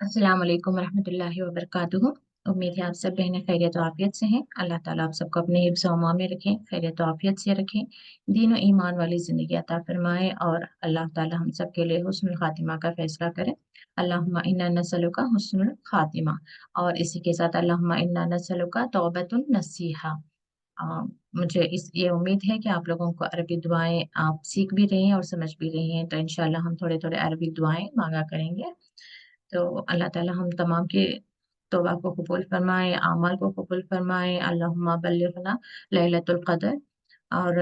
अस्सलाम वालेकुम रहमतुल्लाहि व बरकातुहू। उम्मीद है आप सब बहनें खैरियत और आफियत से हैं। अल्लाह ताला आप सबको अपने हिफ्ज़ व अमान में रखें, खैरियत और आफियत से रखें, दीन और ईमान वाली ज़िंदगी अता फरमाए और अल्लाह ताला हम सब के लिए हुस्नुल खातिमा का फैसला करें। अल्लाहुम्मा इन्ना नसअलुका हुस्नुल खातिमा। और इसी के साथ अल्लाहुम्मा इन्ना नसअलुका तौबतुन नसीहा। अ, मुझे इस ये उम्मीद है कि आप लोगों को अरबी दुआएं आप सीख भी रही हैं और समझ भी रही हैं, तो इंशाल्लाह हम थोड़े थोड़े अरबी दुआएं मांगा करेंगे। तो अल्लाह ताला हम तमाम के तौबा को कबूल फरमाए, आमाल को कबूल फरमाए। अल्लाहुम्मा बल्लिगना लैलतुल क़द्र। और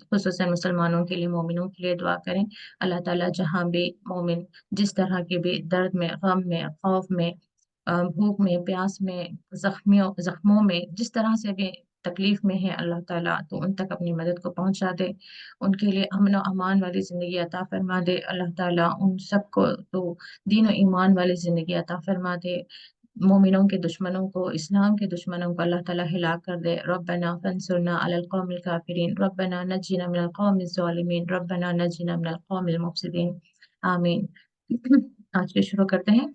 खुसूसन मुसलमानों के लिए, मोमिनों के लिए दुआ करें। अल्लाह ताला जहाँ भी मोमिन जिस तरह के भी दर्द में, गम में, खौफ में, भूख में, प्यास में, जख्मों में जिस तरह से भी तकलीफ में है, अल्लाह ताला तो उन तक अपनी मदद को पहुंचा दे, उनके लिए अमन और अमान वाली जिंदगी अता फरमा दे। अल्लाह ताला उन सबको तो दीन और ईमान वाली जिंदगी अता फरमा दे। मोमिनों के दुश्मनों को, इस्लाम के दुश्मनों को अल्लाह ताला हिलाक कर दे। रब्बना फंसुरना अलल कौमिल काफिरीन, रब्बना नज्जिना मिनल कौमिज़ ज़ालिमीन, रब्बना नज्जिना मिनल कौमिल मुफ़सिदीन। आमीन। आज के शुरू करते हैं।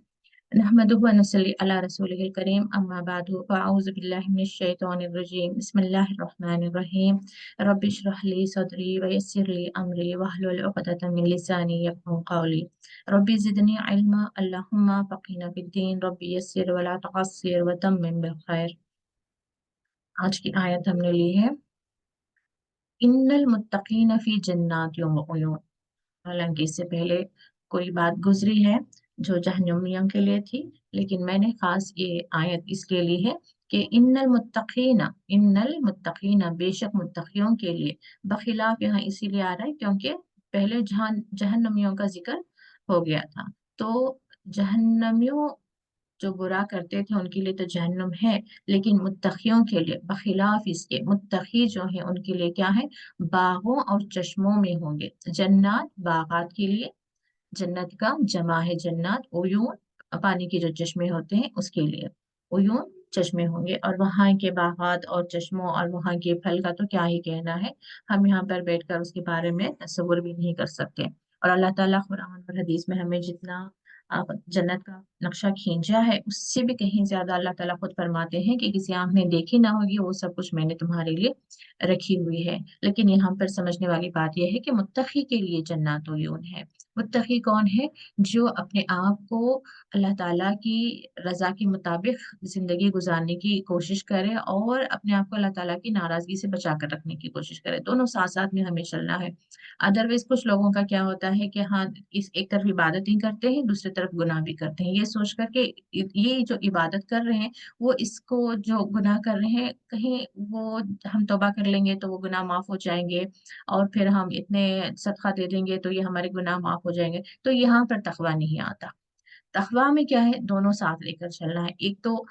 नहमदुहु व नसल्ली अला रसूलिहिल करीम, अम्मा बादु, फ़अऊज़ु बिल्लाहि मिनश शैतानिर रजीम, बिस्मिल्लाहिर रहमानिर रहीम। रब्बि इश्रह ली सदरी व यस्सिर ली अमरी वहलुल उक़दतम मिन लिसानी यफ़क़हू क़ौली। रब्बि ज़िदनी इल्मा, अल्लाहुम्मा फ़क़िहना फ़िद्दीन, रब्बि यस्सिर व ला तुअस्सिर व तम्मिम बिल खैर। आज की आयत हमने ली है, इन्नल मुत्तक़ीन फ़ी जन्नातिन व उयून। हालांकि इससे पहले कोई बात गुजरी है जो जहन्नमियों के लिए थी, लेकिन मैंने खास ये आयत इसके ली है कि इन्नल मुत्तकीना बेशक मुत्तकियों के लिए। बखिलाफ यहाँ इसीलिए आ रहा है क्योंकि पहले जहन्नमियों का जिक्र हो गया था। तो जहन्नमियों जो बुरा करते थे उनके लिए तो जहन्नुम है, लेकिन मुत्तकियों के लिए बखिलाफ इसके, मुत्तकी जो है उनके लिए क्या है, बागों और चश्मों में होंगे। जन्नत बागात के लिए, जन्नत का जमा है जन्नत, उयून पानी के जो चश्मे होते हैं उसके लिए उयून चश्मे होंगे। और वहाँ के बागात और चश्मों और वहाँ के फल का तो क्या ही कहना है, हम यहाँ पर बैठकर उसके बारे में तस्वुर भी नहीं कर सकते। और अल्लाह ताला कुरान और हदीस में हमें जितना जन्नत का नक्शा खींचा है, उससे भी कहीं ज्यादा अल्लाह ताला खुद फरमाते हैं कि किसी आंख ने देखी ना होगी वो सब कुछ मैंने तुम्हारे लिए रखी हुई है। लेकिन यहाँ पर समझने वाली बात यह है कि मुत्तकी के लिए जन्नत उयून है। मुत्तकी कौन है, जो अपने आप को अल्लाह ताला की रजा के मुताबिक जिंदगी गुजारने की कोशिश करे और अपने आप को अल्लाह ताला की नाराजगी से बचा कर रखने की कोशिश करे। दोनों साथ साथ में हमें चलना है। अदरवाइज कुछ लोगों का क्या होता है कि हाँ, इस एक तरफ इबादत ही करते हैं, दूसरी तरफ गुनाह भी करते हैं, ये सोच कर के ये जो इबादत कर रहे हैं वो इसको जो गुनाह कर रहे हैं, कहीं वो हम तौबा कर लेंगे तो वो गुनाह माफ हो जाएंगे, और फिर हम इतने सदका दे देंगे तो ये हमारे गुनाह माफ हो जाएंगे। तो यहाँ पर तकवा नहीं आता। तकवा में क्या है, दोनों साथ लेकर चलना है। एक तो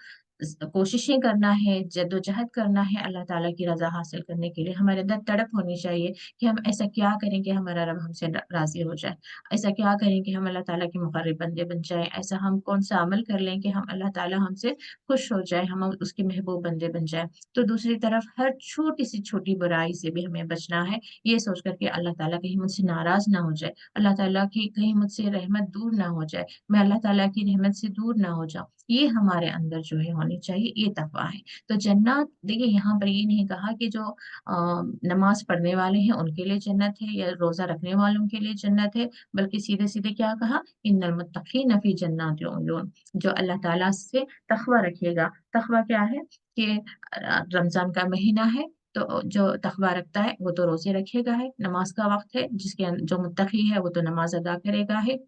कोशिशें करना है, जद्दोजहद करना है अल्लाह ताला की रजा हासिल करने के लिए। हमारे अंदर तड़प होनी चाहिए कि हम ऐसा क्या करें कि हमारा रब हमसे राजी हो जाए, ऐसा क्या करें कि हम अल्लाह ताला के मुकर्रब बंदे बन जाएं, ऐसा हम कौन सा अमल कर लें कि हम अल्लाह ताला हमसे खुश हो जाए, हम उसके महबूब बंदे बन जाए। तो दूसरी तरफ हर छोटी सी छोटी बुराई से भी हमें बचना है, ये सोच करके अल्लाह ताला कहीं मुझसे नाराज ना हो जाए, अल्लाह ताला की कहीं मुझसे रहमत दूर ना हो जाए, मैं अल्लाह ताला की रहमत से दूर ना हो जाऊं। ये हमारे अंदर जो है होनी चाहिए, ये तकवा है। तो जन्नत, देखिए यहाँ पर ये नहीं कहा कि जो नमाज पढ़ने वाले हैं उनके लिए जन्नत है या रोजा रखने वालों के लिए जन्नत है, बल्कि सीधे सीधे क्या कहा, इन्नल मुत्तकीन फी जन्नातिन व उयून। जो अल्लाह ताला से तकवा रखेगा, तकवा क्या है कि रमजान का महीना है तो जो तकवा रखता है वो तो रोजे रखेगा है, नमाज का वक्त है, जो मुत्तकी है वो तो नमाज अदा करेगा है।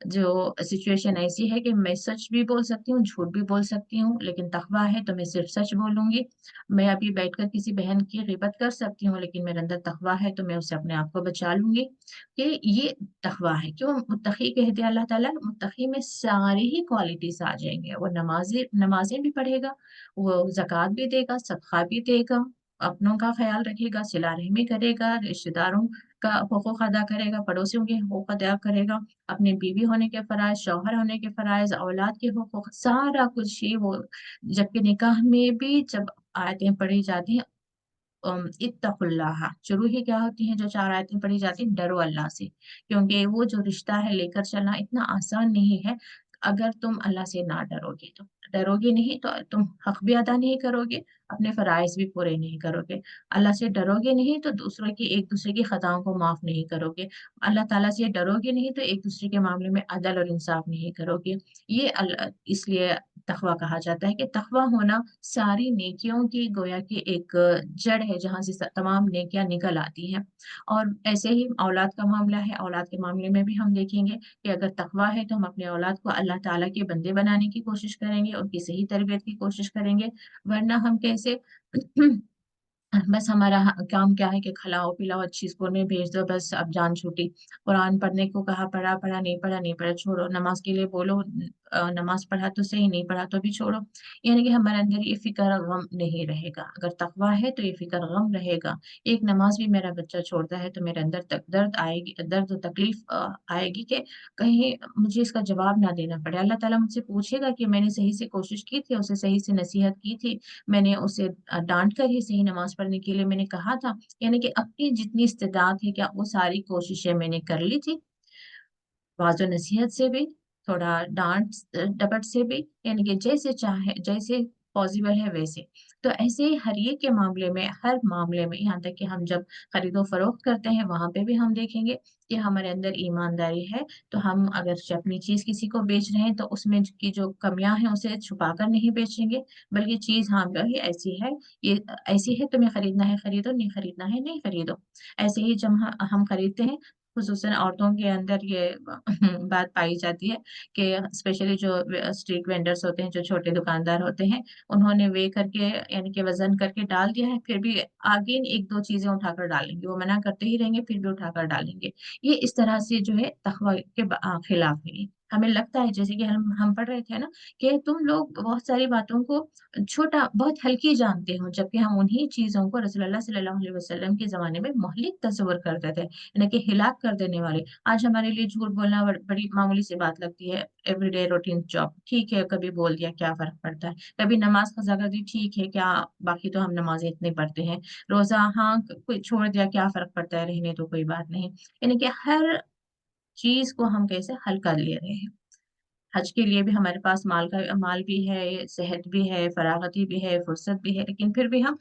जो सिचुएशन ऐसी है कि मैं सच भी बोल सकती हूँ, झूठ भी बोल सकती हूँ, लेकिन तकवा है तो मैं सिर्फ सच बोलूंगी। मैं अभी बैठकर किसी बहन की गिबत कर सकती हूँ, लेकिन मेरे अंदर तकवा है तो मैं उससे अपने आप को बचा लूंगी। कि ये तकवा है। क्यों मुत्तकी कहते हैं अल्लाह ताला, मुत्तकी में सारी ही क्वालिटीज आ जाएंगे। वो नमाजें भी पढ़ेगा, वो जक़ात भी देगा, सदका भी देगा, अपनों का ख्याल रखेगा, सिला रहमी करेगा, रिश्तेदारों का हुकूक अदा करेगा, पड़ोसियों के हुकूक अदा करेगा, अपने बीवी होने के फराइज, शौहर होने के फराइज, औलाद के हुकूक, सारा कुछ ही वो। जबकि निकाह में भी जब आयतें पढ़ी जाती हैं, इत्तकुल्लाह, शुरू ही क्या होती हैं जो चार आयतें पढ़ी जाती हैं, डरो अल्लाह से, क्योंकि वो जो रिश्ता है लेकर चलना इतना आसान नहीं है। अगर तुम अल्लाह से ना डरोगे तो, डरोगे नहीं तो तुम हक भी अदा नहीं करोगे, अपने फराइज भी पूरे नहीं करोगे। अल्लाह से डरोगे नहीं तो दूसरों की, एक दूसरे की खताओं को माफ नहीं करोगे। अल्लाह ताला से डरोगे नहीं तो एक दूसरे के मामले में अदल और इंसाफ नहीं करोगे। ये इसलिए तकवा कहा जाता है कि तकवा होना सारी नेकियों की गोया की एक जड़ है, जहाँ से तमाम नेकियां निकल आती हैं। और ऐसे ही औलाद का मामला है, औलाद के मामले में भी हम देखेंगे कि अगर तकवा है तो हम अपने औलाद को अल्लाह ताला के बंदे बनाने की कोशिश करेंगे, उनकी सही तरबियत की कोशिश करेंगे। वरना हम कैसे बस हमारा काम क्या है कि खिलाओ पिलाओ, अच्छी स्कूल में भेज दो, बस अब जान छूटी। कुरान पढ़ने को कहा, पढ़ा, पढ़ा नहीं पढ़ा, नहीं पढ़ा छोड़ो। नमाज के लिए बोलो, नमाज पढ़ा तो सही, नहीं पढ़ा तो भी छोड़ो। यानी कि हमारे अंदर ये फिक्र गम नहीं रहेगा। अगर तकवा है तो ये फिक्र गम रहेगा। एक नमाज भी मेरा बच्चा छोड़ता है तो मेरे अंदर तक दर्द आएगी, दर्द और तकलीफ आएगी कि कहीं मुझे इसका जवाब ना देना पड़े। अल्लाह ताला मुझसे पूछेगा कि मैंने सही से कोशिश की थी, उसे सही से नसीहत की थी, मैंने उसे डांट कर ही सही नमाज पढ़ने के लिए मैंने कहा था। यानी कि अपनी जितनी इस्तेदाद है, क्या वो सारी कोशिशें मैंने कर ली थी, वाजो नसीहत से भी, थोड़ा डांट डपट से भी, यानी कि जैसे चाहे, जैसे पॉसिबल है वैसे। तो ऐसे ही हर एक के मामले में, हर मामले में, यहाँ तक कि हम जब खरीदो फरोख्त करते हैं वहां पे भी हम देखेंगे कि हमारे अंदर ईमानदारी है। तो हम अगर अपनी चीज किसी को बेच रहे हैं तो उसमें की जो कमियां हैं उसे छुपा कर नहीं बेचेंगे, बल्कि चीज हाँ भाई ऐसी है, ये ऐसी है, तुम्हें खरीदना है खरीदो, नहीं खरीदना है नहीं खरीदो। ऐसे ही जब हम खरीदते हैं, खुसूसन औरतों के अंदर ये बात पाई जाती है कि स्पेशली जो स्ट्रीट वेंडर्स होते हैं, जो छोटे दुकानदार होते हैं, उन्होंने वे करके यानी कि वजन करके डाल दिया है, फिर भी आगे एक दो चीजें उठाकर डालेंगे, वो मना करते ही रहेंगे फिर भी उठाकर डालेंगे। ये इस तरह से जो है तकवा के खिलाफ है ये। हमें लगता है जैसे कि हम पढ़ रहे थे ना कि तुम लोग बहुत सारी बातों को छोटा, बहुत हल्की जानते हो, जबकि हम उन्हीं चीजों को रसूलुल्लाह सल्लल्लाहु अलैहि वसल्लम के जमाने में मोहलिक तस्वर करते थे, यानी कि हिलाक कर देने वाले। आज हमारे लिए झूठ बोलना बड़ी मामूली सी बात लगती है, एवरीडे रूटीन जॉब, ठीक है कभी बोल दिया क्या फर्क पड़ता है, कभी नमाज कज़ा कर दी ठीक है क्या, बाकी तो हम नमाजें इतनी पढ़ते हैं, रोजा हाँ कोई छोड़ दिया क्या फर्क पड़ता है, रहने तो कोई बात नहीं। यानी कि हर चीज को हम कैसे हल्का ले रहे हैं। हज के लिए भी हमारे पास माल भी है, सेहत भी है, फरागती भी है, फुर्सत भी है, लेकिन फिर भी हम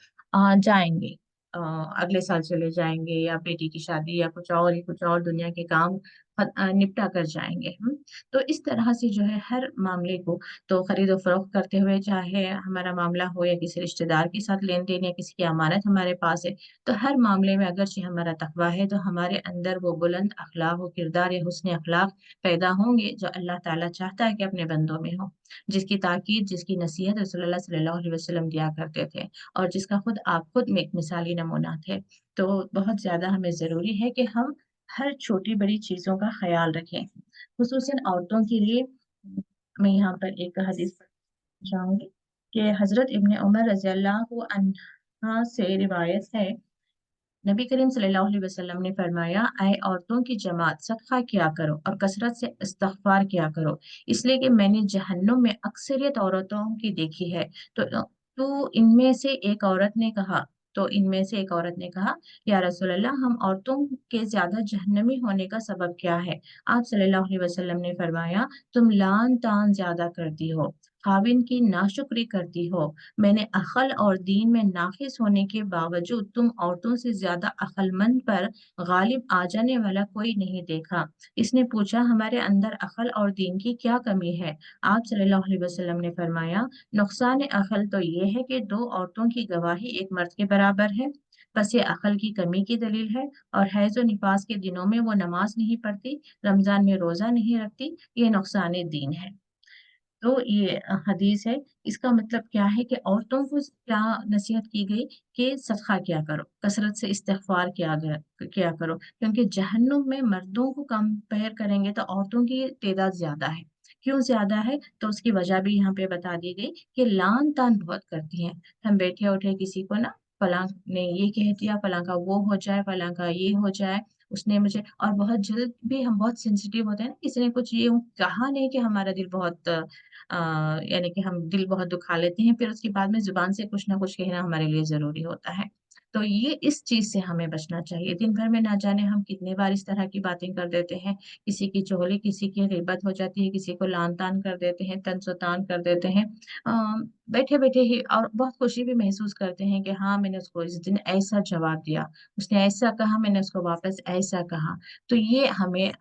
जाएंगे, अगले साल चले जाएंगे, या बेटी की शादी या कुछ और ही कुछ और दुनिया के काम निपटा कर जाएंगे। तो इस तरह से जो है हर मामले को, तो खरीदो फरोख्त करते हुए चाहे हमारा मामला हो या किसी रिश्तेदार के साथ लेन देन या किसी की अमानत हमारे पास है, तो हर मामले में अगरचे हमारा तकवा है तो हमारे अंदर वो बुलंद अखलाक व किरदार या हुस्न अखलाक पैदा होंगे जो अल्लाह ताला चाहता है कि अपने बंदों में हो, जिसकी ताकीद, जिसकी नसीहत रसूलुल्लाह सल्लल्लाहु अलैहि वसल्लम दिया करते थे, और जिसका आप खुद में एक मिसाली नमूना थे। तो बहुत ज्यादा हमें जरूरी है कि हम हर छोटी बड़ी चीजों का ख्याल रखें, खुसूसन औरतों के लिए। मैं यहाँ पर एक हदीस पढ़ना चाहूंगी कि हजरत इब्ने उमर रजी अल्लाह अन्हा से रिवायत है, नबी करीम सल्लल्लाहु अलैहि वसल्लम ने फरमाया, आए औरतों की जमात, सदका किया करो और कसरत से इस्तगफार किया करो, इसलिए कि मैंने जहन्नुम में अक्सरियत औरतों की देखी है। तो इनमें से एक औरत ने कहा, इनमें से एक औरत ने कहा, या रसूल अल्लाह, हम औरतों के ज्यादा जहन्नमी होने का सबब क्या है? आप सल्लल्लाहु अलैहि वसल्लम ने फरमाया, तुम लान तान ज्यादा करती हो, खाविन की नाशुक्री करती हो, मैंने अकल और दीन में नाकिस होने के बावजूद तुम औरतों से ज्यादा अक्लमंद पर गालिब आ जाने वाला कोई नहीं देखा। इसने पूछा, हमारे अंदर अकल और दीन की क्या कमी है? आप सल्लल्लाहु अलैहि वसल्लम ने फरमाया, नुकसान अकल तो ये है कि दो औरतों की गवाही एक मर्द के बराबर है, बस ये अकल की कमी की दलील है। और हैज और निफास के दिनों में वो नमाज नहीं पढ़ती, रमजान में रोजा नहीं रखती, ये नुकसान दीन है। तो ये हदीस है। इसका मतलब क्या है कि औरतों को क्या नसीहत की गई कि सदका किया करो, कसरत से इस्तिगफार किया करो, क्योंकि जहन्नुम में मर्दों को कंपेयर करेंगे तो औरतों की तादाद ज्यादा है। क्यों ज्यादा है? तो उसकी वजह भी यहाँ पे बता दी गई कि लान तान बहुत करती हैं। हम बैठे उठे किसी को ना, फलां ने ये कह दिया, फलां का वो हो जाए, फलां का ये हो जाए, उसने मुझे, और बहुत जल्द भी हम बहुत सेंसिटिव होते हैं ना, किसी ने कुछ ये कहा नहीं कि हमारा दिल बहुत यानी कि हम दिल बहुत दुखा लेते हैं, फिर उसके बाद में जुबान से कुछ ना कुछ कहना हमारे लिए जरूरी होता है। तो ये इस चीज से हमें बचना चाहिए। दिन भर में ना जाने हम कितने बार इस तरह की बातें कर देते हैं, किसी की चुगली, किसी की गीबत हो जाती है, किसी को लान तान कर देते हैं, तन कर देते हैं, बैठे बैठे ही, और बहुत खुशी भी महसूस करते हैं कि हाँ मैंने उसको इस दिन ऐसा जवाब दिया, उसने ऐसा कहा, मैंने उसको वापस ऐसा कहा। तो ये हमें,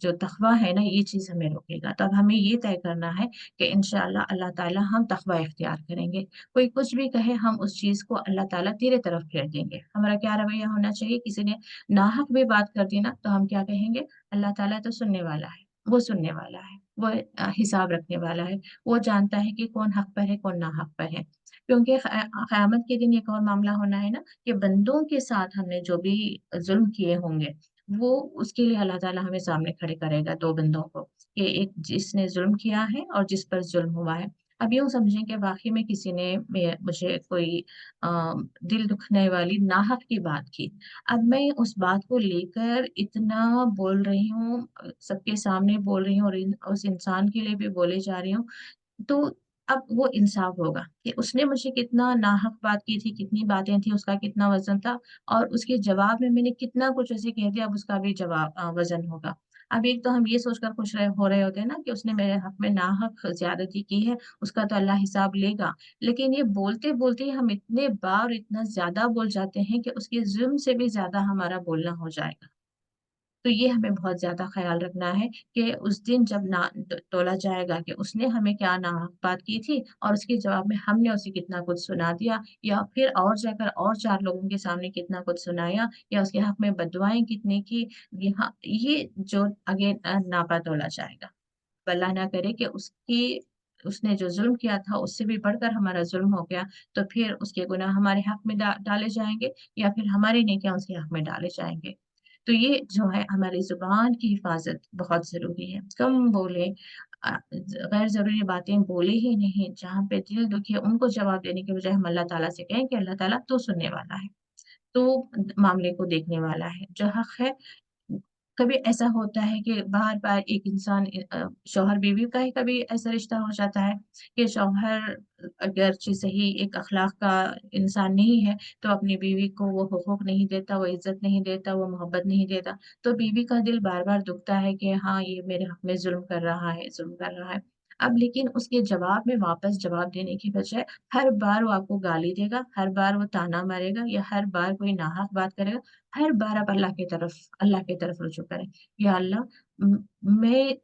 जो तकवा है ना, ये चीज हमें रोकेगा। तब हमें ये तय करना है कि इंशाअल्लाह अल्लाह ताला हम तकवा इख्तियार करेंगे। कोई कुछ भी कहे, हम उस चीज को अल्लाह ताला तेरे तरफ फेर देंगे। हमारा क्या रवैया होना चाहिए? किसी ने नाहक भी बात कर दी ना, तो हम क्या कहेंगे? अल्लाह ताला तो सुनने वाला है, वो सुनने वाला है, वो हिसाब रखने वाला है, वो जानता है कि कौन हक पर है, कौन ना हक पर है। क्योंकि क़यामत के दिन एक और मामला होना है ना, कि बंदों के साथ हमने जो भी जुल्म किए होंगे, वो, उसके लिए अल्लाह ताला हमें सामने खड़े करेगा दो बंदों को, कि एक जिसने जुल्म किया है और जिस पर जुल्म हुआ है। अब यूं समझें कि वाकई में किसी ने मुझे कोई दिल दुखने वाली नाहक की बात की। अब मैं उस बात को लेकर इतना बोल रही हूँ, सबके सामने बोल रही हूँ, और उस इंसान के लिए भी बोले जा रही हूँ। तो अब वो इंसाफ होगा कि उसने मुझे कितना नाहक बात की थी, कितनी बातें थी, उसका कितना वजन था, और उसके जवाब में मैंने कितना कुछ ऐसे कह दिया, अब उसका भी जवाब वजन होगा। अब एक तो हम ये सोचकर खुश हो रहे होते हैं ना कि उसने मेरे हक में नाहक ज्यादती की है, उसका तो अल्लाह हिसाब लेगा। लेकिन ये बोलते बोलते ही हम इतने बार इतना ज्यादा बोल जाते हैं कि उसके जुल्म से भी ज्यादा हमारा बोलना हो जाएगा। तो ये हमें बहुत ज्यादा ख्याल रखना है कि उस दिन जब ना तोला जाएगा कि उसने हमें क्या नाहक बात की थी, और उसके जवाब में हमने उसे कितना कुछ सुना दिया, या फिर और जाकर और चार लोगों के सामने कितना कुछ सुनाया, या उसके हक में बददुआएं कितनी की। ये जो आगे नापा तोला जाएगा। अल्लाह ना करे कि उसने जो जुल्म किया था उससे भी बढ़कर हमारा जुल्म हो गया, तो फिर उसके गुनाह हमारे हक में डाले जाएंगे, या फिर हमारी नेकियां उसके हक में डाले जाएंगे। तो ये जो है, हमारी जुबान की हिफाजत बहुत जरूरी है। कम बोले, गैर जरूरी बातें बोले ही नहीं। जहाँ पे दिल दुखी है उनको जवाब देने के बजाय हम अल्लाह ताला से कहें कि अल्लाह ताला तो सुनने वाला है, तो मामले को देखने वाला है, जो हक है। कभी ऐसा होता है कि बार बार एक इंसान, शौहर बीवी का ही कभी ऐसा रिश्ता हो जाता है कि शौहर अगरचे सही एक अखलाक का इंसान नहीं है, तो अपनी बीवी को वो हुकूक नहीं देता, वो इज्जत नहीं देता, वो मोहब्बत नहीं देता। तो बीवी का दिल बार बार दुखता है कि हाँ ये मेरे हक में जुल्म कर रहा है, जुल्म कर रहा है। अब लेकिन उसके जवाब में वापस जवाब देने की बजाय हर बार वो आपको गाली देगा, हर बार वो ताना मारेगा, या हर बार कोई नाहक बात करेगा, हर बार आप अल्लाह की तरफ रुजू करें। या अल्लाह, मैं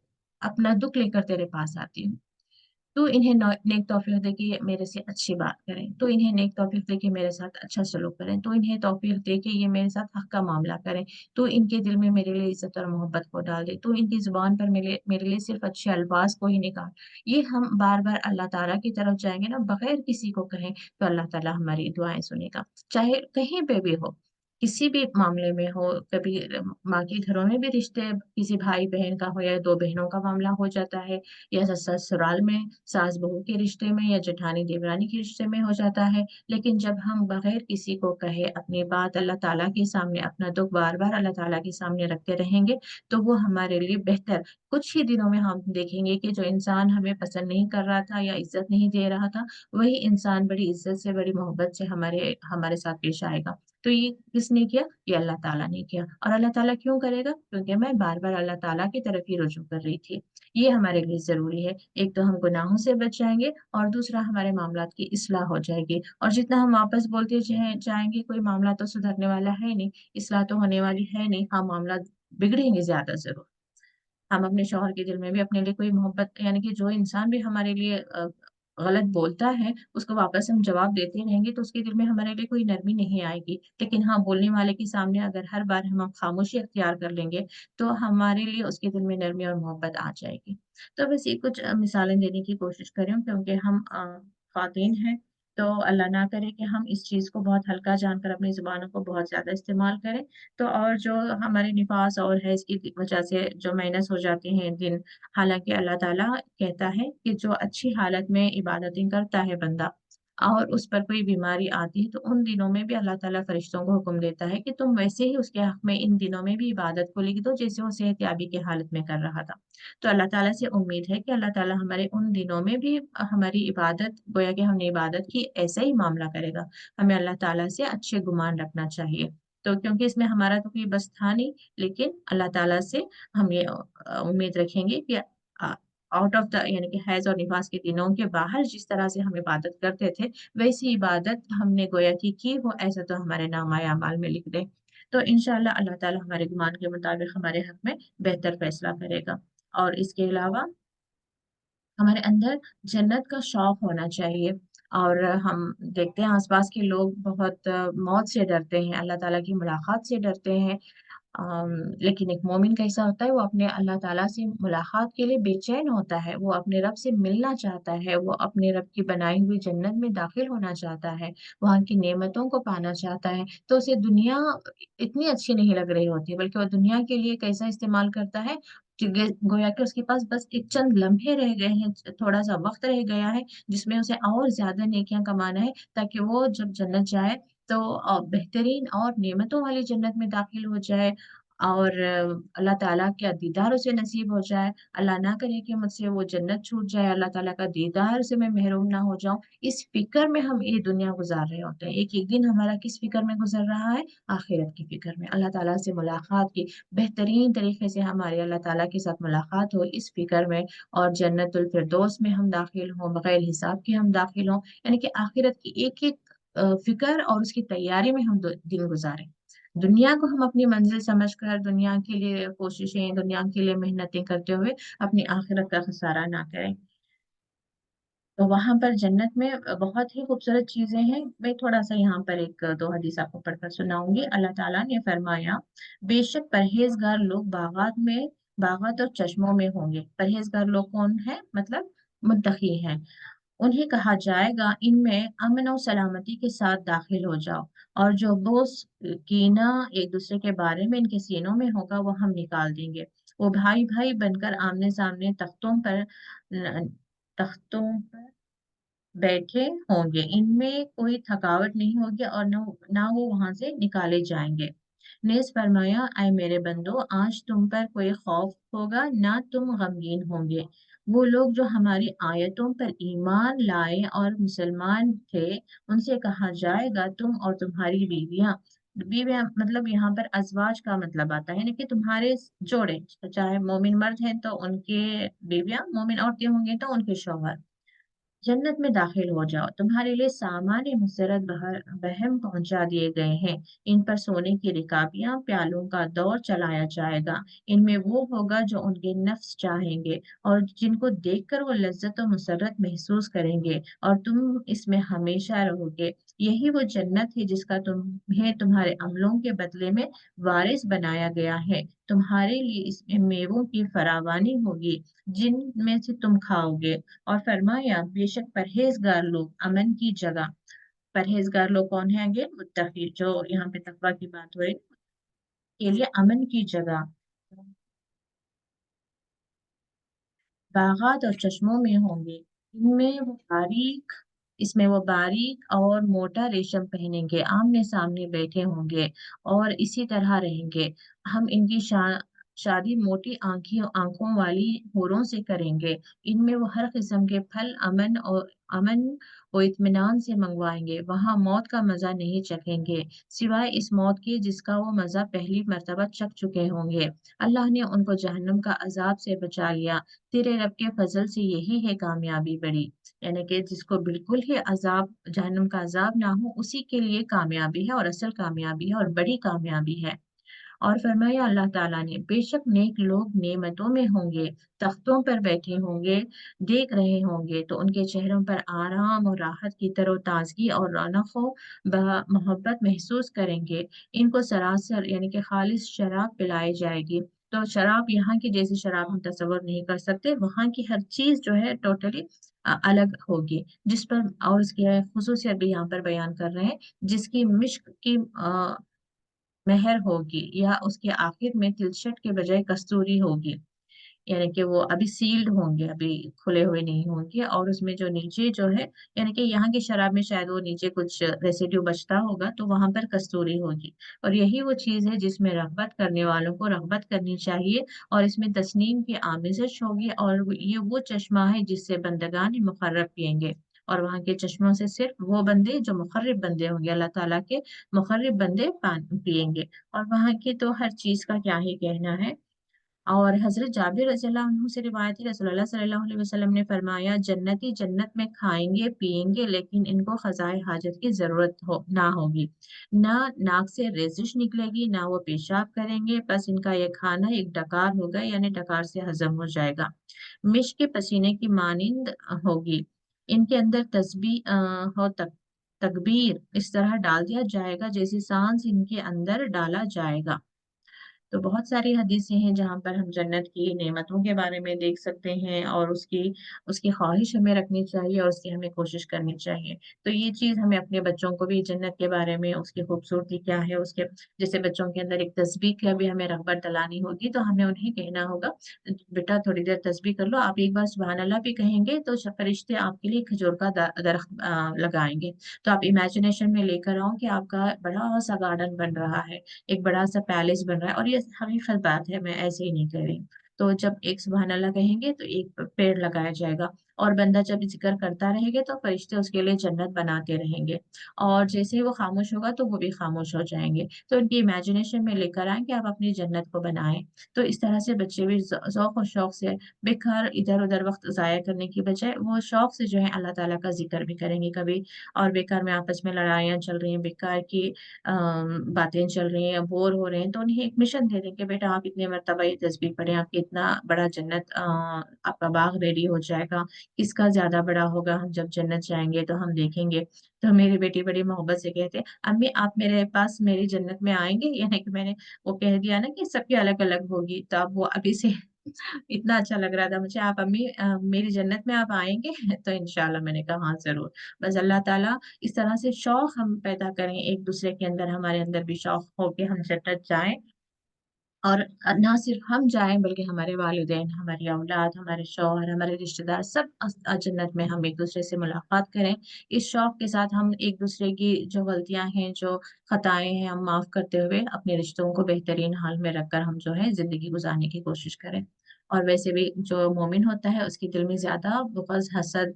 अपना दुख लेकर तेरे पास आती हूँ, तू इन्हें नेक तौफीक दे कि ये मेरे से अच्छी बात करें, तो इन्हें नेक तौफीक दे कि मेरे साथ अच्छा सलूक करें, तो इन्हें तौफीक दे कि ये मेरे साथ हक का मामला करें, तो इनके दिल में मेरे लिए इज्जत और मोहब्बत को डाल दे, तो इनकी जुबान पर मेरे लिए सिर्फ अच्छे अल्फाज को ही निकाल। ये हम बार बार अल्लाह ताला की तरफ जाएंगे ना, बगैर किसी को कहें, तो अल्लाह ताला हमारी दुआएं सुनेगा। चाहे कहीं पे भी हो, किसी भी मामले में हो, कभी माँ के घरों में भी रिश्ते, किसी भाई बहन का हो, या दो बहनों का मामला हो जाता है, या ससुराल में सास बहू के रिश्ते में, या जेठानी देवरानी के रिश्ते में हो जाता है। लेकिन जब हम बगैर किसी को कहे अपनी बात अल्लाह ताला के सामने, अपना दुख बार बार अल्लाह ताला के सामने रखते रहेंगे, तो वो हमारे लिए बेहतर। कुछ ही दिनों में हम देखेंगे कि जो इंसान हमें पसंद नहीं कर रहा था या इज्जत नहीं दे रहा था, वही इंसान बड़ी इज्जत से, बड़ी मोहब्बत से हमारे हमारे साथ पेश आएगा। तो ये किसने किया? ये अल्लाह ताला ने किया। और अल्लाह ताला क्यों करेगा? क्योंकि मैं बार बार अल्लाह ताला की तरफ ही रुजू कर रही थी। ये हमारे लिए जरूरी है। एक तो हम गुनाहों से बच जाएंगे, और दूसरा हमारे मामलात की इस्लाह हो जाएगी। और जितना हम वापस बोलते जाएंगे, कोई मामला तो सुधरने वाला है नहीं, इस्लाह तो होने वाली है नहीं, हाँ मामला बिगड़ेंगे ज्यादा जरूर। हम अपने शौहर के दिल में भी अपने लिए कोई मोहब्बत, यानी कि जो इंसान भी हमारे लिए गलत बोलता है, उसको वापस हम जवाब देते रहेंगे, तो उसके दिल में हमारे लिए कोई नरमी नहीं आएगी। लेकिन हाँ, बोलने वाले के सामने अगर हर बार हम खामोशी अख्तियार कर लेंगे, तो हमारे लिए उसके दिल में नरमी और मोहब्बत आ जाएगी। तो बस ये कुछ मिसालें देने की कोशिश करें, क्योंकि हम खातन हैं। तो अल्लाह ना करे कि हम इस चीज़ को बहुत हल्का जानकर अपनी जुबानों को बहुत ज़्यादा इस्तेमाल करें। तो और जो हमारे निफास और है, इसकी वजह से जो माइनस हो जाते हैं दिन, हालांकि अल्लाह ताला कहता है कि जो अच्छी हालत में इबादतें करता है बंदा, और उस पर कोई बीमारी आती है, तो उन दिनों में भी अल्लाह ताला फरिश्तों को हुक्म देता है कि तुम वैसे ही उसके हक में इन दिनों में भी इबादत को लिख दो जैसे वो सेहतयाबी की हालत में कर रहा था। तो अल्लाह ताला से उम्मीद है कि अल्लाह ताला हमारे उन दिनों में भी हमारी इबादत, गोया कि हमने इबादत की, ऐसा ही मामला करेगा। हमें अल्लाह ताला से अच्छे गुमान रखना चाहिए। तो क्योंकि इसमें हमारा तो कोई बस था नहीं, लेकिन अल्लाह ताला से हम ये उम्मीद रखेंगे कि आउट ऑफ द, यानी कि हैज और निफास के दिनों के बाहर जिस तरह से हम इबादत करते थे, वैसी इबादत हमने गोया की हो, ऐसा तो हमारे नामाए अमाल में लिख दे। तो इंशाअल्लाह अल्लाह ताला हमारे गुमान के मुताबिक हमारे हक में बेहतर फैसला करेगा। और इसके अलावा हमारे अंदर जन्नत का शौक होना चाहिए। और हम देखते हैं आसपास के लोग बहुत मौत से डरते हैं, अल्लाह ताला की मुलाकात से डरते हैं। लेकिन एक मोमिन कैसा होता है, वो अपने अल्लाह ताला से मुलाकात के लिए बेचैन होता है, वो अपने रब से मिलना चाहता है, वो अपने रब की बनाई हुई जन्नत में दाखिल होना चाहता है, वहाँ की नेमतों को पाना चाहता है। तो उसे दुनिया इतनी अच्छी नहीं लग रही होती, बल्कि वो दुनिया के लिए कैसा इस्तेमाल करता है कि गोया कि उसके पास बस एक चंद लम्हे रह गए हैं, थोड़ा सा वक्त रह गया है, जिसमें उसे और ज्यादा नेकियां कमाना है, ताकि वो जब जन्नत जाए तो बेहतरीन और नेमतों वाली जन्नत में दाखिल हो जाए, और अल्लाह ताला का दीदार उसे नसीब हो जाए। अल्लाह ना करे कि मुझसे वो जन्नत छूट जाए, अल्लाह ताला का दीदार से मैं महरूम ना हो जाऊं। इस फिक्र में हम ये दुनिया गुजार रहे होते हैं। एक एक दिन हमारा किस फिक्र में गुजर रहा है? आखिरत की फिक्र में, अल्लाह ताला से मुलाकात की, बेहतरीन तरीके से हमारी अल्लाह ताला के साथ मुलाकात हो, इस फिक्र में। और जन्नतुल फिरदौस में हम दाखिल हों, बगैर हिसाब के हम दाखिल हों, यानी कि आखिरत की एक एक फिक्र और उसकी तैयारी में हम दिन गुजारें। दुनिया को हम अपनी मंजिल समझकर दुनिया के लिए कोशिशें, दुनिया के लिए मेहनतें करते हुए अपनी आखिरत का खसारा ना करें। तो वहां पर जन्नत में बहुत ही खूबसूरत चीजें हैं। मैं थोड़ा सा यहाँ पर एक दो हदीस आपको पढ़कर सुनाऊंगी। अल्लाह ताला ने फरमाया, बेशक परहेजगार लोग बागात और चश्मों में होंगे। परहेजगार लोग कौन है? मतलब मुत्तकी हैं। उन्हें कहा जाएगा, इनमें अमन और सलामती के साथ दाखिल हो जाओ, और जो बोझ कीना एक दूसरे के बारे में इनके सीनों में होगा, वो हम निकाल देंगे। वो भाई भाई बनकर आमने सामने तख्तों पर बैठे होंगे, इनमें कोई थकावट नहीं होगी, और ना वो वहां से निकाले जाएंगे। नेस फरमाया, आए मेरे बंदो, आज तुम पर कोई खौफ होगा ना तुम गमगीन होंगे। वो लोग जो हमारी आयतों पर ईमान लाए और मुसलमान थे, उनसे कहा जाएगा, तुम और तुम्हारी बीवियां, बीवियां मतलब यहाँ पर अजवाज का मतलब आता है, यानी कि तुम्हारे जोड़े, चाहे मोमिन मर्द हैं तो उनके बीवियां, मोमिन औरतें होंगी तो उनके शौहर, जन्नत में दाखिल हो जाओ। तुम्हारे लिए सामान्य मुसरत बहम पहुंचा दिए गए हैं। इन पर सोने की रिकाबियां, प्यालों का दौर चलाया जाएगा। इनमें वो होगा जो उनके नफ्स चाहेंगे, और जिनको देखकर वो लज्जत और मुसरत महसूस करेंगे, और तुम इसमें हमेशा रहोगे। यही वो जन्नत है जिसका तुम्हें तुम्हारे अमलों के बदले में वारिस बनाया गया है। तुम्हारे लिए इसमें मेवों की फरावानी होगी, जिनमें से तुम खाओगे। और फरमाया, बेशक परहेजगार लोग अमन की जगह, परहेजगार लोग कौन है? आगे मुत्तकी, जो यहाँ पे तकवा की बात हो रही है, के लिए अमन की जगह बागात और चश्मों में होंगे। इनमें वो बारीक इसमें वो बारीक और मोटा रेशम पहनेंगे, आमने सामने बैठे होंगे और इसी तरह रहेंगे। हम इनकी शादी मोटी आंखों वाली हूरों से करेंगे। इनमें वो हर किस्म के फल अमन और इत्मीनान से मंगवाएंगे। वहां मौत का मजा नहीं चखेंगे, सिवाय इस मौत के जिसका वो मजा पहली मर्तबा चख चुके होंगे। अल्लाह ने उनको जहन्नम का अजाब से बचा लिया। तेरे रब के फजल से यही है कामयाबी बड़ी, यानी कि जिसको बिल्कुल ही अजाब, जहन्नम का अजाब ना हो, उसी के लिए कामयाबी है, और असल कामयाबी है और बड़ी कामयाबी है। और फरमाया अल्लाह ताला ने, बेशक नेक लोग नेमतों में होंगे, तख्तों पर बैठे होंगे, देख रहे होंगे, तो उनके चेहरों पर आराम और राहत की तरोताजगी और रौनक मोहब्बत महसूस करेंगे। इनको सरासर यानी कि खालिस शराब पिलाई जाएगी। तो शराब यहाँ की जैसी शराब हम तस्वर नहीं कर सकते, वहाँ की हर चीज जो है टोटली अलग होगी, जिस पर, और उसकी खुसूसियत भी यहाँ पर बयान कर रहे हैं, जिसकी मिश्क की मेहर होगी, या उसके आखिर में तिलचट के बजाय कस्तूरी होगी। यानी कि वो अभी सील्ड होंगे, अभी खुले हुए नहीं होंगे। और उसमें जो नीचे जो है, यानी कि यहाँ की शराब में शायद वो नीचे कुछ रेसिड्यू बचता होगा, तो वहां पर कस्तूरी होगी। और यही वो चीज है जिसमें रगबत करने वालों को रगबत करनी चाहिए। और इसमें तस्नीम की आमिज़श होगी, और ये वो चश्मा है जिससे बंदगान मुकर्रब पियेंगे। और वहां के चश्मों से सिर्फ वो बंदे जो मुकर्रब बंदे होंगे, अल्लाह ताला के मुकर्रब बंदे पानी पियेंगे। और वहां की तो हर चीज का क्या ही कहना है। और हजरत जाबिर रज़ियल्लाहु अन्हु से रिवायत है, रसूलुल्लाह सल्लल्लाहु अलैहि वसल्लम ने फरमाया, जन्नती जन्नत में खाएंगे पिएंगे, लेकिन इनको खजाए हाजत की जरूरत ना होगी। ना नाक से रेजिश निकलेगी, ना वो पेशाब करेंगे, बस इनका ये खाना एक डकार होगा, यानी डकार से हजम हो जाएगा। मिश के पसीने की मानिंद होगी। इनके अंदर हो तकबीर इस तरह डाल दिया जाएगा जैसे सांस इनके अंदर डाला जाएगा। तो बहुत सारी हदीसें हैं जहाँ पर हम जन्नत की नेमतों के बारे में देख सकते हैं, और उसकी उसकी ख्वाहिश हमें रखनी चाहिए, और उसकी हमें कोशिश करनी चाहिए। तो ये चीज़ हमें अपने बच्चों को भी जन्नत के बारे में, उसकी खूबसूरती क्या है, उसके जैसे बच्चों के अंदर एक तस्बीह की अभी हमें रग़बत दिलानी होगी, तो हमें उन्हें कहना होगा, बेटा थोड़ी देर तस्बीह कर लो, आप एक बार सुबहान अल्लाह भी कहेंगे तो फरिश्ते आपके लिए खजूर का दरख्त लगाएंगे। तो आप इमेजिनेशन में लेकर आओ कि आपका बड़ा सा गार्डन बन रहा है, एक बड़ा सा पैलेस बन रहा है, और ये हकीकत बात है, मैं ऐसे ही नहीं कह रही हूँ। तो जब एक सुबहान अल्लाह कहेंगे तो एक पेड़ लगाया जाएगा, और बंदा जब जिक्र करता रहेगा तो फरिश्ते उसके लिए जन्नत बनाते रहेंगे। और जैसे ही वो खामोश होगा तो वो भी खामोश हो जाएंगे। तो उनकी इमेजिनेशन में लेकर आए कि आप अपनी जन्नत को बनाएं। तो इस तरह से बच्चे भी ज़ौक़ और शौक से, बेकार इधर उधर वक्त ज़ाया करने की बजाय, वो शौक से जो है अल्लाह ताला का जिक्र भी करेंगे कभी। और बेकार में आपस में लड़ाइयाँ चल रही हैं, बेकार की बातें चल रही हैं, बोर हो रहे हैं, तो उन्हें एक मिशन दे दें कि बेटा आप इतने मरतबा ये तस्बीह पढ़ें, आपकी इतना बड़ा जन्नत आपका बाग रेडी हो जाएगा। किसका ज्यादा बड़ा होगा, हम जब जन्नत जाएंगे तो हम देखेंगे। तो मेरी बेटी बड़ी मोहब्बत से कहते, अम्मी आप मेरे पास मेरी जन्नत में आएंगे, यानी कि मैंने वो कह दिया ना कि सबकी अलग अलग होगी, तो अब वो अभी से इतना अच्छा लग रहा था मुझे, आप अम्मी मेरी जन्नत में आप आएंगे तो इंशाल्लाह। मैंने कहा हाँ जरूर। बस अल्लाह ताला इस तरह से शौक हम पैदा करें एक दूसरे के अंदर, हमारे अंदर भी शौक हो के हम जन्नत जाएं। और ना सिर्फ हम जाएं बल्कि हमारे वालिदैन, हमारी औलाद, हमारे शौहर, हमारे रिश्तेदार सब जन्नत में हम एक दूसरे से मुलाकात करें। इस शौक के साथ हम एक दूसरे की जो गलतियां हैं, जो खताएं हैं, हम माफ करते हुए अपने रिश्तों को बेहतरीन हाल में रखकर हम जो है जिंदगी गुजारने की कोशिश करें। और वैसे भी जो मोमिन होता है उसके दिल में ज्यादा बुग़्ज़, हसद,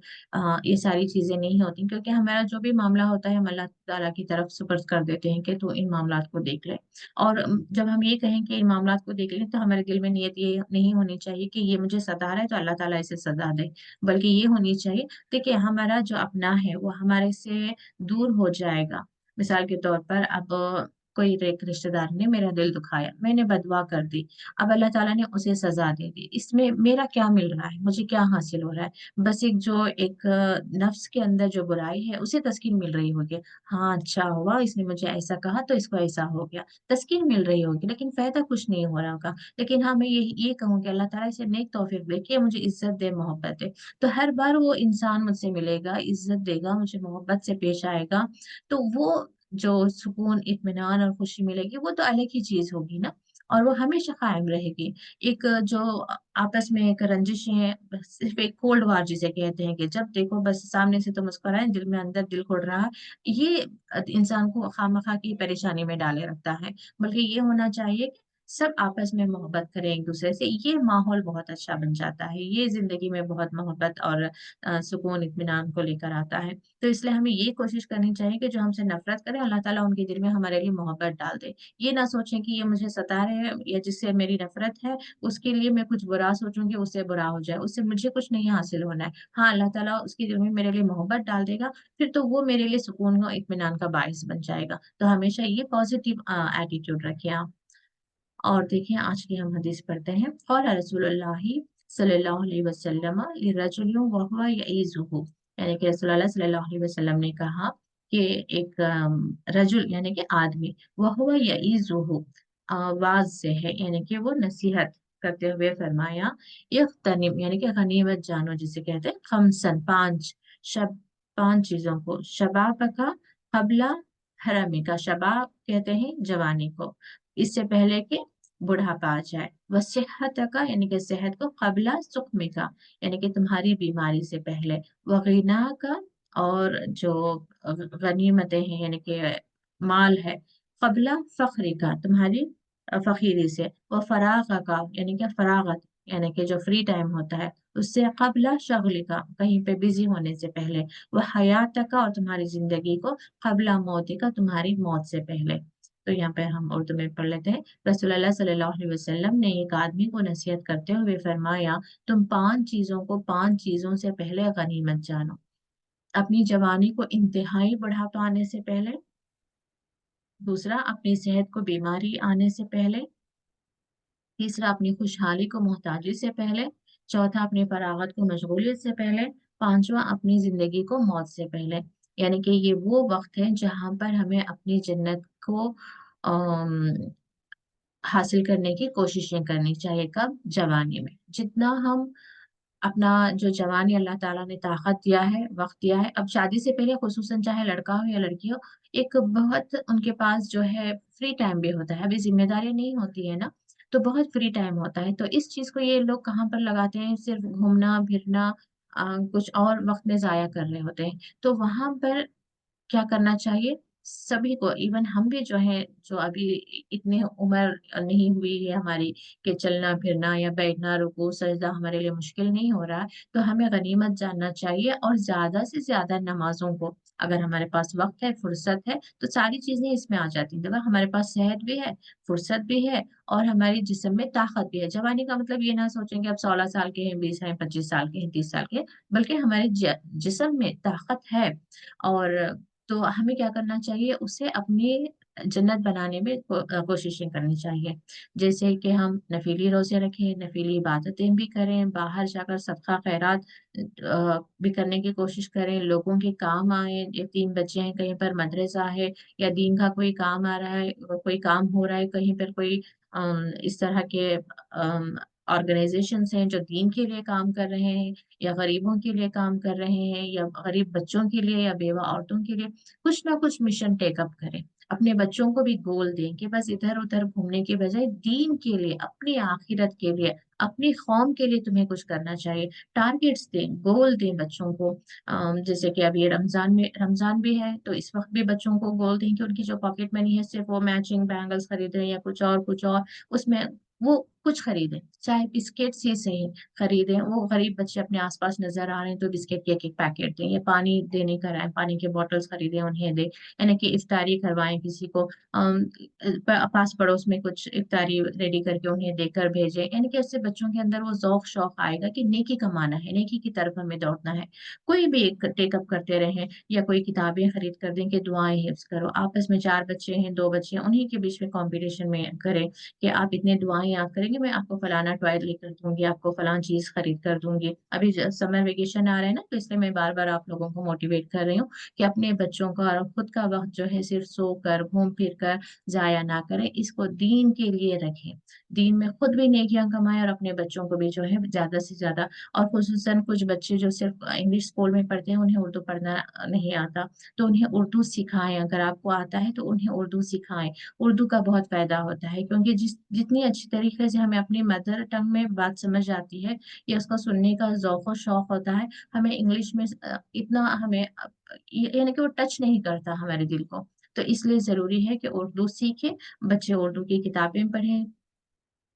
ये सारी चीजें नहीं होती, क्योंकि हमारा जो भी मामला होता है हम अल्लाह ताला की तरफ सुपर्द कर देते हैं कि तू इन मामलात को देख ले। और जब हम ये कहें कि इन मामलात को देख लें, तो हमारे दिल में नियत ये नहीं होनी चाहिए कि ये मुझे सता रहा है तो अल्लाह ताला इसे सजा दे, बल्कि ये होनी चाहिए, देखिए हमारा जो अपना है वो हमारे से दूर हो जाएगा। मिसाल के तौर पर अब कोई एक रिश्तेदार ने मेरा दिल दुखाया, मैंने बदवा कर दी, अब अल्लाह ताला ने उसे सजा दे दी, इसमें मेरा क्या मिल रहा है, मुझे क्या हासिल हो रहा है? बस एक नफ्स के अंदर जो बुराई है उसे तस्कीन मिल रही होगी। हाँ अच्छा हुआ इसने मुझे ऐसा कहा तो इसको ऐसा हो गया, तस्कीन मिल रही होगी, लेकिन फायदा कुछ नहीं हो रहा होगा। लेकिन हाँ मैं ये कहूँगी अल्लाह ताला इसे नेक तौफीक दे कि मुझे इज्जत दे, मोहब्बत दे। तो हर बार वो इंसान मुझसे मिलेगा, इज्जत देगा, मुझे मोहब्बत से पेश आएगा, तो वो जो सुकून, इत्मीनान और खुशी मिलेगी वो तो अलग ही चीज होगी ना। और वो हमेशा कायम रहेगी। एक जो आपस में एक रंजिश है, बस सिर्फ एक कोल्ड वार जिसे कहते हैं, कि जब देखो बस सामने से तो मुस्कुराए, दिल में अंदर दिल खुड़ रहा है, ये इंसान को खामखा की परेशानी में डाले रखता है। बल्कि ये होना चाहिए कि सब आपस में मोहब्बत करें एक दूसरे से, ये माहौल बहुत अच्छा बन जाता है, ये जिंदगी में बहुत मोहब्बत और सुकून इत्मीनान को लेकर आता है। तो इसलिए हमें ये कोशिश करनी चाहिए कि जो हमसे नफरत करें अल्लाह ताला उनके दिल में हमारे लिए मोहब्बत डाल दे। ये ना सोचें कि ये मुझे सता रहे हैं या जिससे मेरी नफरत है उसके लिए मैं कुछ बुरा सोचूंगी, उससे बुरा हो जाए, उससे मुझे कुछ नहीं हासिल होना है। हाँ अल्लाह ताला उसके दिल में मेरे लिए मोहब्बत डाल देगा, फिर तो वो मेरे लिए सुकून और इत्मीनान का बायस बन जाएगा। तो हमेशा ये पॉजिटिव एटीट्यूड रखिए आप। और देखिए आज की हम हदीस पढ़ते हैं, क़ाल रसूलुल्लाहि सल्लल्लाहु अलैहि वसल्लम लिरजुलिन व हुवा यईज़ुहु, यानी कि रसूलुल्लाह सल्लल्लाहु अलैहि वसल्लम ने कहा कि एक रजुल यानी कि आदमी, व हुवा यईज़ुहु वाज से है, यानी कि वो नसीहत करते हुए फरमाया, इग़्तनिम यानी कि गनीमत जानो, जिसे कहते हैं खमसन, पांच चीजों को, शबाब का कबला हरमी का, शबाब कहते हैं जवानी को, इससे पहले के बुढ़ापा आ जाए। वह सेहत का यानी कि सेहत को कबला सुकमी का यानी कि तुम्हारी बीमारी से पहले। वह गिना का और जो गनीमतें हैं यानी कि माल है, कबला फखरी का तुम्हारी फकीरी से। वह फराग का यानी कि फरागत यानी कि जो फ्री टाइम होता है उससे, कबला शगल का कहीं पे बिजी होने से पहले। वह हयात का और तुम्हारी जिंदगी को, कबला मौत का तुम्हारी मौत से पहले। तो यहाँ पे हम उर्दू में पढ़ लेते हैं। रसूलुल्लाह सल्लल्लाहु अलैहि वसल्लम ने एक आदमी को नसीहत करते हुए फरमाया, तुम पांच चीजों को पांच चीजों से पहले गनीमत जानो। अपनी जवानी को इंतहाई बुढ़ापा आने से पहले। दूसरा, अपनी सेहत को बीमारी आने से पहले। तीसरा, अपनी खुशहाली को मोहताजी से पहले। चौथा, अपनी फरागत को मशगूलियत से पहले। पांचवा, अपनी जिंदगी को मौत से पहले। यानी कि ये वो वक्त है जहां पर हमें अपनी जन्नत को हासिल करने की कोशिशें करनी चाहिए। कब? जवानी में। जितना हम अपना जो जवानी अल्लाह ताला ने ताकत दिया है, वक्त दिया है, अब शादी से पहले खुसूसन चाहे लड़का हो या लड़की हो, एक बहुत उनके पास जो है फ्री टाइम भी होता है। अभी जिम्मेदारी नहीं होती है ना, तो बहुत फ्री टाइम होता है। तो इस चीज को ये लोग कहाँ पर लगाते हैं? सिर्फ घूमना फिरना, कुछ और वक्त में जाया कर रहे होते हैं। तो वहां पर क्या करना चाहिए? सभी को, इवन हम भी जो है, जो अभी इतनी उम्र नहीं हुई है हमारी कि चलना फिरना या बैठना रुकू सजदा हमारे लिए मुश्किल नहीं हो रहा है, तो हमें गनीमत जानना चाहिए और ज्यादा से ज्यादा नमाजों को, अगर हमारे पास वक्त है, फुर्सत है, तो सारी चीजें इसमें आ जाती हैं। देखो, हमारे पास सेहत भी है, फुर्सत भी है, और हमारी जिस्म में ताकत भी है। जवानी का मतलब ये ना सोचेंगे अब 16 साल के हैं, 20 हैं, 25 साल के हैं, 30 साल के हैं, बल्कि हमारे जिस्म में ताकत है। और तो हमें क्या करना चाहिए? उसे अपनी जन्नत बनाने में कोशिशें करनी चाहिए। जैसे कि हम नफीली रोजे रखें, नफीली इबादतें भी करें, बाहर जाकर सदका खैरात भी करने की कोशिश करें, लोगों के काम आए। यतीम बच्चे हैं, कहीं पर मदरसा है या दीन का कोई काम आ रहा है, कोई काम हो रहा है कहीं पर, कोई इस तरह के ऑर्गेनाइजेशंस हैं जो दीन के लिए काम कर रहे हैं, या गरीबों के लिए काम कर रहे हैं, या गरीब बच्चों के लिए, या बेवा औरतों के लिए, कुछ ना कुछ मिशन टेकअप करें। अपने बच्चों को भी गोल दें कि बस इधर उधर घूमने के बजाय दीन के लिए, अपनी आखिरत के लिए, अपनी कौम के लिए तुम्हें कुछ करना चाहिए। टारगेट्स दें, गोल दें बच्चों को। जैसे कि अब ये रमजान भी है, तो इस वक्त भी बच्चों को गोल दें कि उनकी जो पॉकेट मनी है सिर्फ वो मैचिंग बैंगल्स खरीदें या कुछ और उसमें वो कुछ खरीदें, चाहे बिस्किट ही सही खरीदें। वो गरीब बच्चे अपने आसपास नजर आ रहे हैं तो बिस्किट के एक एक पैकेट दें, या पानी देने कराएं, पानी के बॉटल्स खरीदें उन्हें दें, यानी कि इफ्तारी करवाएं किसी को, पास पड़ोस में कुछ इफ्तारी रेडी करके उन्हें देकर भेजें। यानी कि उससे बच्चों के अंदर वो ज़ौक शौक आएगा कि नेकी कमाना है, नेकी की तरफ हमें दौड़ना है। कोई भी एक टेकअप करते रहें, या कोई किताबें खरीद कर दें कि दुआएं हिफ्ज करो। आपस में 4 बच्चे हैं, 2 बच्चे हैं, उन्हीं के बीच में कंपटीशन में करें कि आप इतने दुआएं याद करेंगे, मैं आपको फलाना टॉय लेकर दूंगी, आपको फलाना चीज खरीद कर दूंगी। अभी समर वेकेशन आ रहा है ना, तो इसलिए मैं बार बार आप लोगों को मोटिवेट कर रही हूँ कि अपने बच्चों का और खुद का वक्त जो है सिर्फ सो कर घूम फिर कर जाया ना करें, इसको दीन के लिए रखें। दीन में खुद भी नेकियां कमाएं और अपने बच्चों को भी जो है ज्यादा से ज्यादा। और खुसूसन कुछ बच्चे जो सिर्फ इंग्लिश स्कूल में पढ़ते हैं, उन्हें उर्दू पढ़ना नहीं आता, तो उन्हें उर्दू सिखाएं। अगर आपको आता है तो उन्हें उर्दू सिखाएं। उर्दू का बहुत फायदा होता है, क्योंकि जितनी अच्छी तरीके से हमें अपनी मदर टंग में बात समझ आती है, या उसका सुनने का ज़ौक़ और शौक होता है, हमें इंग्लिश में इतना हमें यानी कि वो टच नहीं करता हमारे दिल को। तो इसलिए जरूरी है कि उर्दू सीखें, बच्चे उर्दू की किताबें पढ़ें,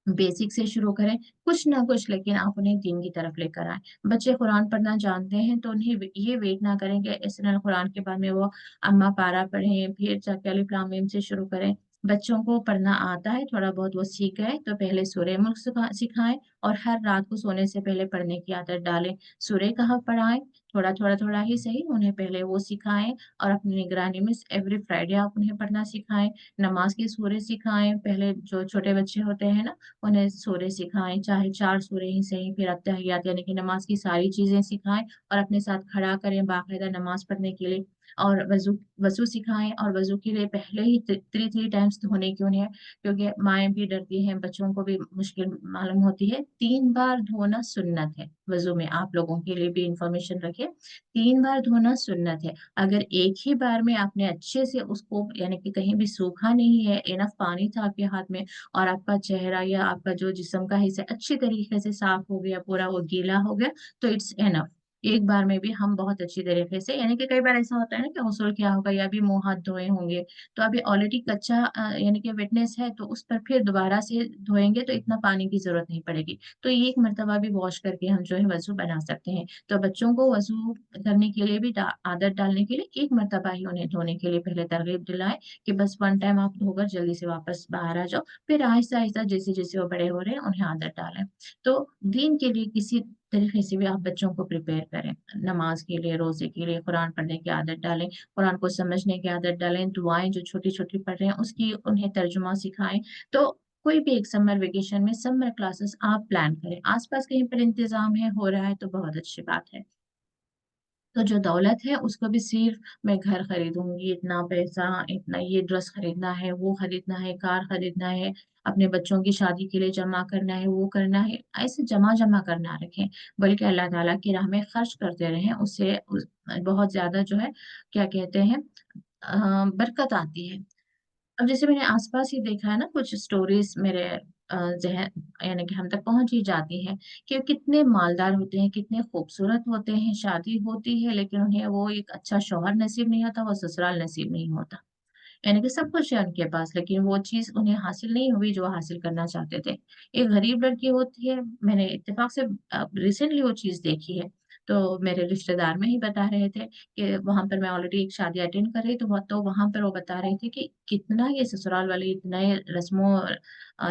बेसिक से शुरू करें, कुछ ना कुछ, लेकिन आप उन्हें दीन की तरफ लेकर आए। बच्चे कुरान पढ़ना जानते हैं तो उन्हें ये वेट ना करें कि इसने कुरान के बाद में वो अम्मा पारा पढ़ें, फिर जाके अलिफ लाम मीम से शुरू करें। बच्चों को पढ़ना आता है, थोड़ा बहुत वो सीख गए तो पहले सूरह मुल्क सिखाएं, और हर रात को सोने से पहले पढ़ने की आदत डालें। सूरह कहफ पढ़ाएं, थोड़ा ही सही, उन्हें पहले वो सिखाएं, और अपनी निगरानी में एवरी फ्राइडे आप उन्हें पढ़ना सिखाएं। नमाज की सूरह सिखाएं, पहले जो छोटे बच्चे होते हैं ना, उन्हें सूरह सिखाएं, चाहे 4 सूरह ही सही, फिर अत्तहियात यानी कि नमाज की सारी चीजें सिखाएं, और अपने साथ खड़ा करें बाकायदा नमाज पढ़ने के लिए। और वजू वजू सिखाएं, और वजू के लिए पहले ही 3 टाइम्स धोने क्यों नहीं है, क्योंकि माएँ भी डरती हैं, बच्चों को भी मुश्किल मालूम होती है। 3 बार धोना सुन्नत है वजू में, आप लोगों के लिए भी इंफॉर्मेशन रखे, 3 बार धोना सुन्नत है। अगर एक ही बार में आपने अच्छे से उसको, यानी कि कहीं भी सूखा नहीं है, इनफ पानी था आपके हाथ में, और आपका चेहरा या आपका जो जिस्म का हिस्सा अच्छी तरीके से साफ हो गया, पूरा वो गीला हो गया, तो इट्स एनफ। एक बार में भी हम बहुत अच्छी तरीके से, यानी कि कई बार ऐसा होता है ना कि गसल क्या होगा या भी मुंह हाथ धोए होंगे, तो अभी ऑलरेडी कच्चा यानी कि वेटनेस है, तो उस पर फिर दोबारा से धोएंगे तो इतना पानी की जरूरत नहीं पड़ेगी। तो ये एक मरतबा भी वॉश करके हम जो है वजू बना सकते हैं। तो बच्चों को वजू करने के लिए भी आदत डालने के लिए एक मरतबा ही उन्हें धोने के लिए पहले तरगीब दिलाएं, कि बस 1 टाइम आप धोकर जल्दी से वापस बाहर आ जाओ, फिर आहिस्ता आहिस्ता जैसे जैसे वो बड़े हो रहे हैं उन्हें आदत डालें। तो दीन के लिए किसी तरीके से भी आप बच्चों को प्रिपेयर करें, नमाज के लिए, रोजे के लिए, कुरान पढ़ने की आदत डालें, कुरान को समझने की आदत डालें, दुआएं जो छोटी छोटी पढ़ रहे हैं उसकी उन्हें तर्जुमा सिखाएं। तो कोई भी एक समर वेकेशन में समर क्लासेस आप प्लान करें, आसपास कहीं पर इंतजाम है, हो रहा है तो बहुत अच्छी बात है। तो जो दौलत है उसको भी सिर्फ मैं घर खरीदूंगी, इतना पैसा, इतना ये ड्रेस खरीदना है, वो खरीदना है, कार खरीदना है, अपने बच्चों की शादी के लिए जमा करना है, वो करना है, ऐसे जमा जमा करना रखें, बल्कि अल्लाह ताला की राह में खर्च करते रहें। उससे बहुत ज्यादा जो है, क्या कहते हैं, बरकत आती है। अब जैसे मैंने आसपास ही देखा है ना, कुछ स्टोरीज मेरे जहन, यानी कि हम तक पहुंच ही जाती हैं, कि कितने मालदार होते हैं, कितने खूबसूरत होते हैं, शादी होती है लेकिन उन्हें वो एक अच्छा शौहर नसीब नहीं होता, वो ससुराल नसीब नहीं होता। यानी कि सब कुछ है उनके पास, लेकिन वो चीज उन्हें हासिल नहीं हुई जो हासिल करना चाहते थे। एक गरीब लड़की होती है, मैंने इत्तेफाक से रिसेंटली वो चीज देखी है, तो मेरे रिश्तेदार में ही बता रहे थे कि वहां पर मैं ऑलरेडी एक शादी अटेंड कर रही, तो वहां पर वो बता रहे थे कि कितना ये ससुराल वाले इतना ये रस्मों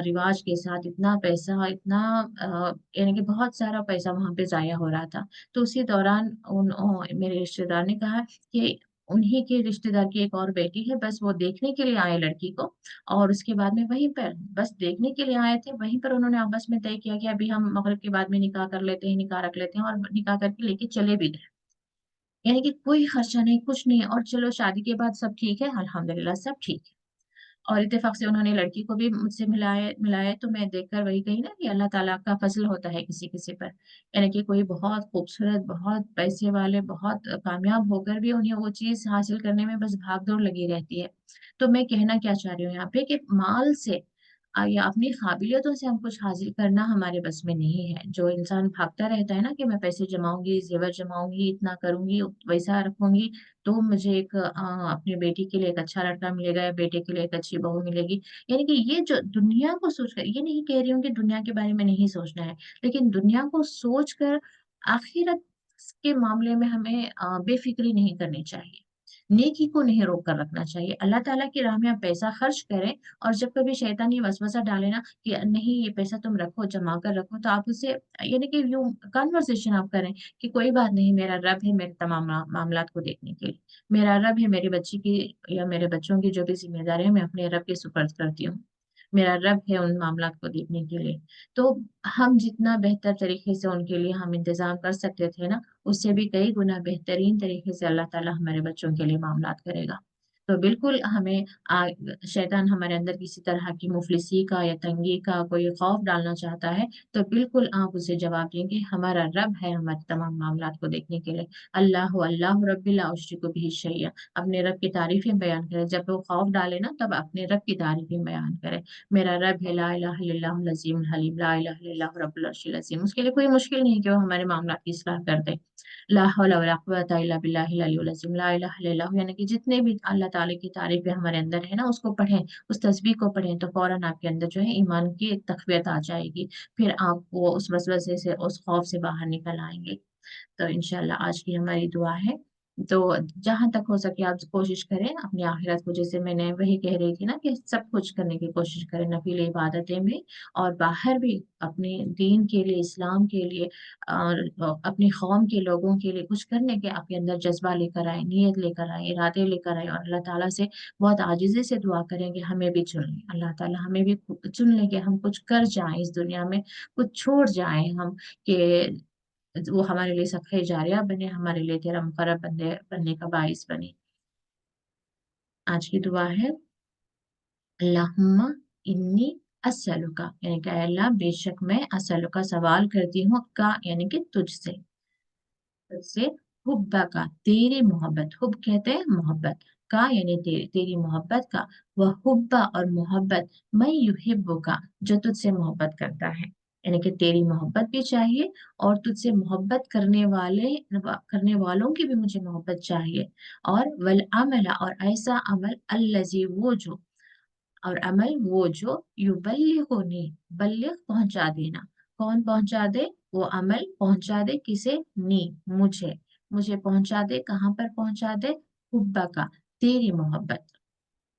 रिवाज के साथ इतना पैसा, इतना यानी कि बहुत सारा पैसा वहां पे जाया हो रहा था। तो उसी दौरान मेरे रिश्तेदार ने कहा कि उन्हीं के रिश्तेदार की एक और बेटी है, बस वो देखने के लिए आए लड़की को, और उसके बाद में वहीं पर बस देखने के लिए आए थे, वहीं पर उन्होंने आपस में तय किया कि अभी हम मगरिब के बाद में निकाह कर लेते हैं, निकाह रख लेते हैं, और निकाह करके लेके चले भी गए। यानी कि कोई खर्चा नहीं, कुछ नहीं, और चलो शादी के बाद सब ठीक है, अल्हम्दुलिल्लाह सब ठीक है। और इत्तेफाक से उन्होंने लड़की को भी मुझसे मिलाए मिलाए, तो मैं देखकर वही कही ना कि अल्लाह ताला का फजल होता है किसी किसी पर। यानी कि कोई बहुत खूबसूरत, बहुत पैसे वाले, बहुत कामयाब होकर भी उन्हें वो चीज हासिल करने में बस भाग दौड़ लगी रहती है। तो मैं कहना क्या चाह रही हूँ यहाँ पे, कि माल से या अपनी काबिलियतों से हम कुछ हासिल करना हमारे बस में नहीं है। जो इंसान भागता रहता है ना कि मैं पैसे जमाऊंगी, जेवर जमाऊंगी, इतना करूंगी, वैसा रखूंगी, तो मुझे एक अपनी बेटी के लिए एक अच्छा लड़का मिलेगा, या बेटे के लिए एक अच्छी बहू मिलेगी। यानी कि ये जो दुनिया को सोचकर, ये नहीं कह रही हूँ कि दुनिया के बारे में नहीं सोचना है, लेकिन दुनिया को सोचकर आखिरत के मामले में हमें बेफिक्री नहीं करनी चाहिए। नेकी को नहीं रोक कर रखना चाहिए। अल्लाह ताला की राह में आप पैसा खर्च करें, और जब कभी शैतान ये वसवसा डाले ना कि नहीं ये पैसा तुम रखो, जमा कर रखो, तो आप उससे, यानी कि यूं कन्वर्सेशन आप करें कि कोई बात नहीं, मेरा रब है मेरे तमाम मामलात को देखने के लिए, मेरा रब है मेरी बच्ची की या मेरे बच्चों की जो भी जिम्मेदारी है मैं अपने रब के सुपर्द करती हूँ, मेरा रब है उन मामलात को देखने के लिए। तो हम जितना बेहतर तरीके से उनके लिए हम इंतजाम कर सकते थे ना, उससे भी कई गुना बेहतरीन तरीके से अल्लाह ताला हमारे बच्चों के लिए मामलात करेगा। तो बिल्कुल हमें शैतान हमारे अंदर किसी तरह की मुफलिसी का या तंगी का कोई खौफ डालना चाहता है, तो बिल्कुल आप उसे जवाब देंगे, हमारा रब है हमारे तमाम मामलात को देखने के लिए। अल्लाह अल्लाह रब्बिल ला उश्रिकु बिही शैय्या। अपने रब की तारीफें बयान करें, जब वो खौफ डाले ना तब अपने रब की तारीफें बयान करें। मेरा रब है, ला इलाहा इल्लल्लाहुल अज़ीमुल हलीम, ला इलाहा इल्लल्लाहु रब्बुल अर्शिल अज़ीम। उसके लिए कोई मुश्किल नहीं कि वो हमारे मामलात की इस्लाह कर दे। ला हौला वला कुव्वता इल्ला बिल्लाहिल अलियुल अज़ीम, ला इलाहा इल्लल्लाहु, यानी कि जितने भी अल्लाह ताला की तारीफें हमारे अंदर है ना, उसको पढ़ें, उस तस्बीह को पढ़ें, तो फौरन आपके अंदर जो है ईमान की एक तक़वियत आ जाएगी। फिर आप वो उस वसवसे से, उस खौफ से बाहर निकल आएंगे। तो इंशाल्लाह आज की हमारी दुआ है। तो जहां तक हो सके आप कोशिश करें अपनी आखिरत को, जैसे मैंने वही कह रही थी ना कि सब कुछ करने की कोशिश करें, नफील इबादतें में और बाहर भी, अपने दीन के लिए, इस्लाम के लिए और अपनी कौम के लोगों के लिए कुछ करने के आपके अंदर जज्बा लेकर आए, नीयत लेकर आए, इरादे लेकर आए, और अल्लाह ताला से बहुत आजिज़ी से दुआ करें कि हमें भी चुन लें, अल्लाह ताला हमें भी चुन लें, कि हम कुछ कर जाएं इस दुनिया में, कुछ छोड़ जाएं हम, कि वो हमारे लिए सदक़े जारिया बने, हमारे लिए तेरा मुकर्रब बंदे बनने का बाइस बने। आज की दुआ है अल्लाहुम्मा इन्नी असलुका, यानी कि अल्लाह बेशक मैं असलुका सवाल करती हूँ का यानी कि तुझसे, तुझसे हुब्बा का तेरी मोहब्बत, हुब कहते हैं मोहब्बत, का यानी तेरी तेरी मोहब्बत का, वह हुब्बा और मोहब्बत मैं युहिब्बु का जो तुझसे मोहब्बत करता है, यानी कि तेरी मोहब्बत भी चाहिए और तुझसे मोहब्बत करने वालों की भी मुझे मोहब्बत चाहिए। और वल अमला और ऐसा अमल अल्लजी वो जो, और अमल वो जो युबल्लिगुनी, बल्लिग पहुंचा देना, कौन पहुंचा दे, वो अमल पहुंचा दे किसे, नी मुझे, मुझे पहुंचा दे, कहाँ पर पहुंचा दे, हुब्बा का तेरी मोहब्बत,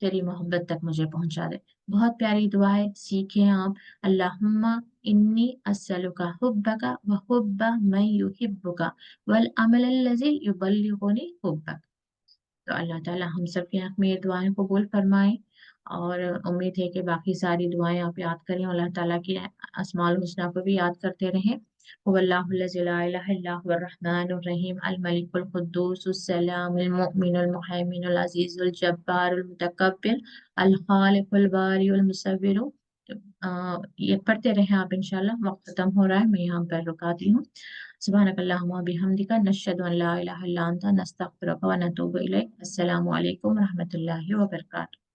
तेरी मोहब्बत तक मुझे पहुंचा दे। बहुत प्यारी दुआ है, सीखें आप। अल्लाहुम्मा इन्नी अस्सलुका हुब्बका व हुब्बा मैं युहिब्बुका वल अमल अल्लज़ी युबल्लिगुनी हुब्बक। तो अल्लाह ताला हम सब के हक में ये दुआएं कबूल फरमाए, और उम्मीद है कि बाकी सारी दुआएं आप याद करें, और अल्लाह ताला की अस्माउल हुस्ना को भी याद करते रहें। वल्लाहु लज़ी ला इलाहा इल्ला हुवर रहमानुर रहीम अल मलिकुल कुद्दूसुस सलामुल मुमिनुल मुहैमिनुल अज़ीज़ुल जब्बारुल मुतकब्बिर अल खालिकुल बारिउल मुसव्विरु। ये पढ़ते रहें आप इंशाल्लाह। वक्त खत्म हो रहा है, मैं यहाँ पर रुकाती हूँ। सुब्हानकल्लाहुम्मा बिहम्दिका नशहदु अन ला इलाहा इल्ला अंता नस्तगफिरुका व नतूबु इलैक। अस्सलामु अलैकुम व रहमतुल्लाहि व बरकातुहू।